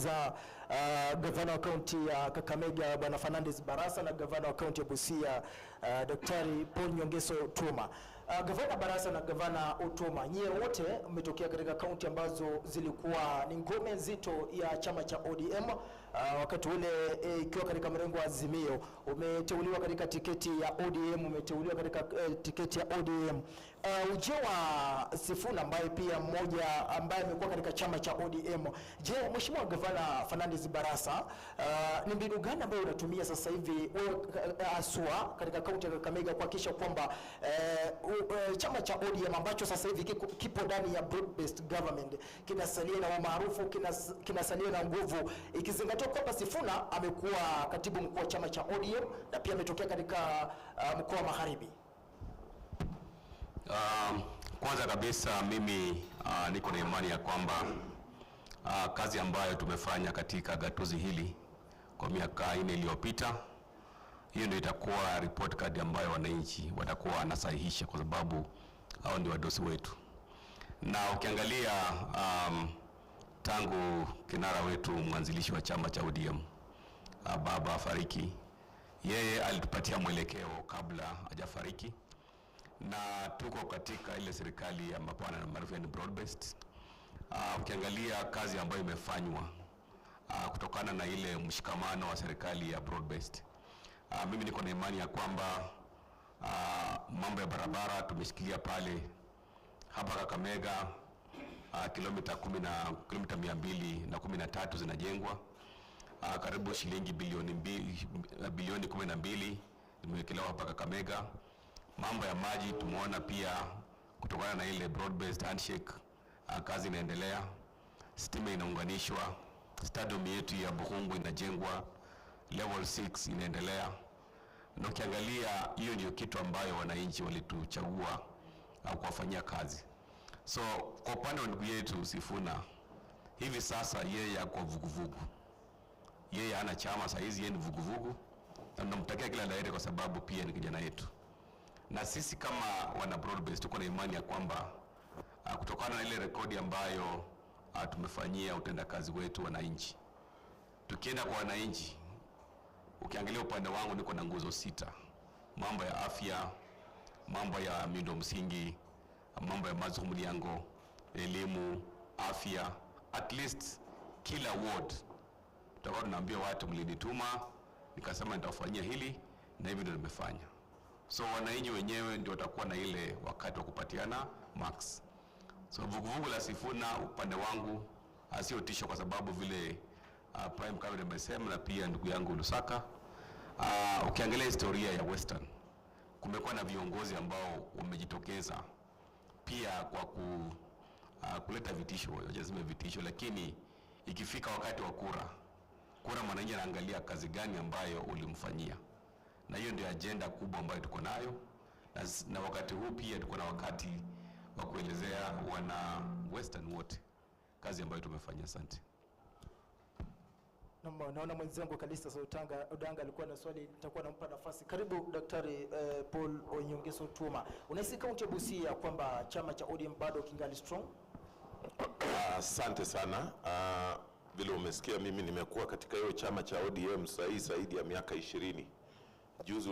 za gavana wa kaunti ya Kakamega Bwana Fernandes Barasa na gavana wa kaunti ya Busia Daktari Paul Nyongesa Otuoma. Gavana Barasa na gavana Otuoma, nyie wote mmetokea katika kaunti ambazo zilikuwa ni ngome nzito ya chama cha ODM. Wakati ule ikiwa katika mrengo wa Azimio, umeteuliwa katika tiketi ya ODM, umeteuliwa katika tiketi ya ODM. Ujio wa Sifuna ambaye pia mmoja ambaye amekuwa katika chama cha ODM. Je, Mheshimiwa Gavana Fernandes Barasa, ni mbinu gani ambayo unatumia sasa hivi wewe aswa katika kaunti ya Kakamega kuhakikisha kwamba chama cha ODM ambacho sasa hivi kipo ndani ya broad based government kinasalia na umaarufu, kinasalia na nguvu, ikizingatiwa kwamba Sifuna amekuwa katibu mkuu wa chama cha ODM na pia ametokea katika mkoa wa Magharibi? Kwanza kabisa mimi niko na imani ya kwamba kazi ambayo tumefanya katika gatuzi hili kwa miaka 4 iliyopita, hiyo ndio itakuwa report card ambayo wananchi watakuwa wanasahihisha, kwa sababu hao ndio wadosi wetu. Na ukiangalia tangu kinara wetu mwanzilishi wa chama cha ODM baba fariki, yeye alitupatia mwelekeo kabla hajafariki, na tuko katika ile serikali ya mapana na maarufu ni broad based. Ukiangalia kazi ambayo imefanywa kutokana na ile mshikamano wa serikali ya broad based, mimi niko na imani ya kwamba mambo ya barabara tumeshikilia pale hapa Kakamega, kilomita 213 zinajengwa, karibu shilingi bilioni 12 zimewekelewa hapa Kakamega. Mambo ya maji tumeona pia kutokana na ile broad based handshake, kazi inaendelea, stima inaunganishwa, stadium yetu ya Buhungu inajengwa, level 6 inaendelea. Na ukiangalia hiyo ndio kitu ambayo wananchi walituchagua kuwafanyia kazi. So kwa upande wa ndugu yetu Sifuna, hivi sasa yeye yako vuguvugu, yeye hana chama sasa hizi, yeye ni vuguvugu, na tunamtakia kila laheri kwa sababu pia ni kijana yetu. Na sisi kama wana broad based tuko na imani ya kwamba kutokana na ile rekodi ambayo tumefanyia utendakazi wetu wananchi, tukienda kwa wananchi, ukiangalia upande wangu niko na nguzo 6: mambo ya afya, mambo ya miundo msingi, mambo ya mazungumzo yango, elimu, afya. At least kila ward tutakuwa tunaambia watu mlinituma, nikasema nitafanyia hili na hivi ndio nimefanya. So wananchi wenyewe ndio watakuwa na ile wakati wa kupatiana max. So vuguvugu la Sifuna upande wangu sio tisho, kwa sababu vile prime cabinet amesema, na pia ndugu yangu Lusaka, ukiangalia historia ya Western, kumekuwa na viongozi ambao wamejitokeza pia kwa kuleta vitisho, lazima vitisho, lakini ikifika wakati wa kura mwananchi anaangalia kazi gani ambayo ulimfanyia. Na hiyo ndio agenda kubwa ambayo tuko nayo, na wakati huu pia tuko na wakati wa kuelezea wana Western wote kazi ambayo tumefanya. Asante. Naona mwenzangu Kalista Odanga alikuwa na swali, nitakuwa nampa nafasi. Karibu Daktari Paul Nyongesa Otuoma. Unahisi kaunti ya Busia kwamba chama cha ODM bado kingali strong? Asante sana. Vile umesikia, mimi nimekuwa katika hiyo chama cha ODM zaidi ya miaka 20. Juzi